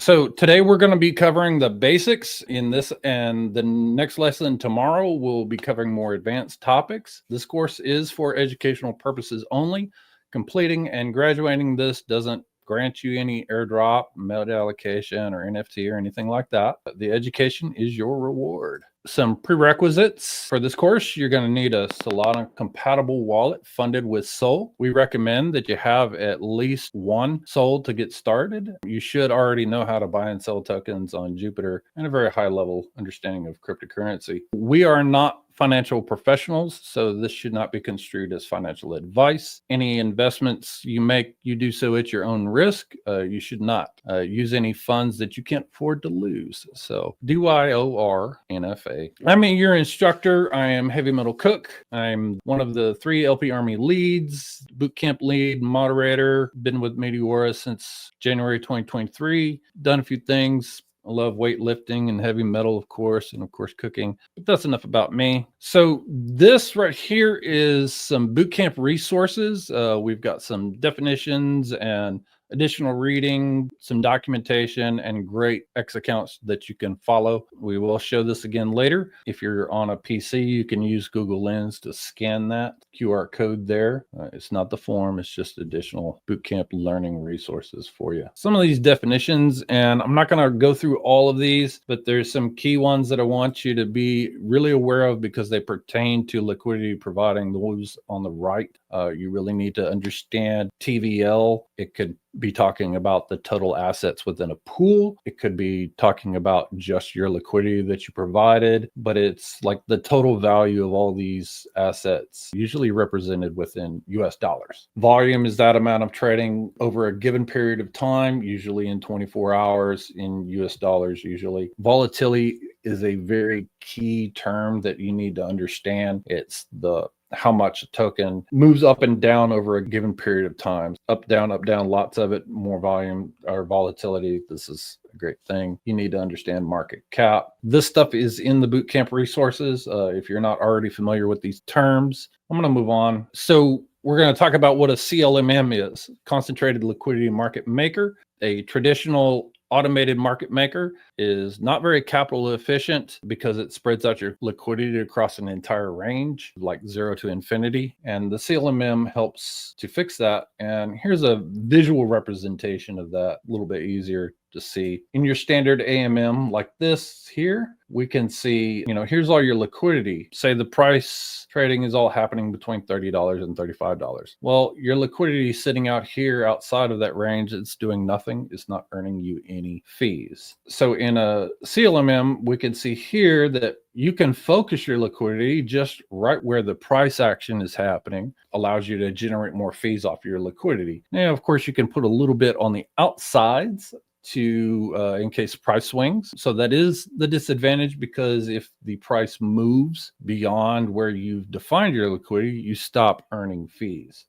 So today we're going to be covering the basics in this, and the next lesson tomorrow we'll be covering more advanced topics. This course is for educational purposes only. Completing and graduating this doesn't grant you any airdrop, meta allocation, or NFT or anything like that. The education is your reward. Some prerequisites for this course: you're going to need a Solana compatible wallet funded with Sol. We recommend that you have at least one Sol to get started. You should already know how to buy and sell tokens on Jupiter and a very high level understanding of cryptocurrency. We are not financial professionals, so this should not be construed as financial advice. Any investments you make, you do so at your own risk. You should not use any funds that you can't afford to lose. So DYOR-NFA. I'm your instructor. I am Heavy Metal Cook. I'm one of the 3 LP Army leads, bootcamp lead, moderator. Been with Meteora since January 2023. Done a few things. I love weightlifting and heavy metal, of course, and of course cooking. But that's enough about me. So this right here is some bootcamp resources. We've got some definitions and additional reading, some documentation, and great X accounts that you can follow. We will show this again later. If you're on a PC, you can use Google Lens to scan that QR code there. It's not the form, it's just additional bootcamp learning resources for you. Some of these definitions, and I'm not going to go through all of these, but there's some key ones that I want you to be really aware of because they pertain to liquidity providing. Those on the right, you really need to understand TVL. It could be talking about the total assets within a pool. It could be talking about just your liquidity that you provided, but it's like the total value of all these assets, usually represented within US dollars. Volume is that amount of trading over a given period of time, usually in 24 hours in US dollars usually. Volatility is a very key term that you need to understand. It's how much a token moves up and down over a given period of time. Up, down, lots of it, more volume or volatility. This is a great thing. You need to understand market cap. This stuff is in the bootcamp resources. If you're not already familiar with these terms, I'm going to move on. So we're going to talk about what a CLMM is, Concentrated Liquidity Market Maker. A traditional automated market maker is not very capital efficient because it spreads out your liquidity across an entire range, like 0 to infinity. And the CLMM helps to fix that. And here's a visual representation of that, a little bit easier to see. In your standard AMM like this here, we can see, here's all your liquidity. Say the price trading is all happening between $30 and $35. Well, your liquidity is sitting out here outside of that range. It's doing nothing. It's not earning you any fees. So in a CLMM, we can see here that you can focus your liquidity just right where the price action is happening, allows you to generate more fees off your liquidity. Now, of course, you can put a little bit on the outsides to in case price swings. So that is the disadvantage, because if the price moves beyond where you've defined your liquidity, you stop earning fees.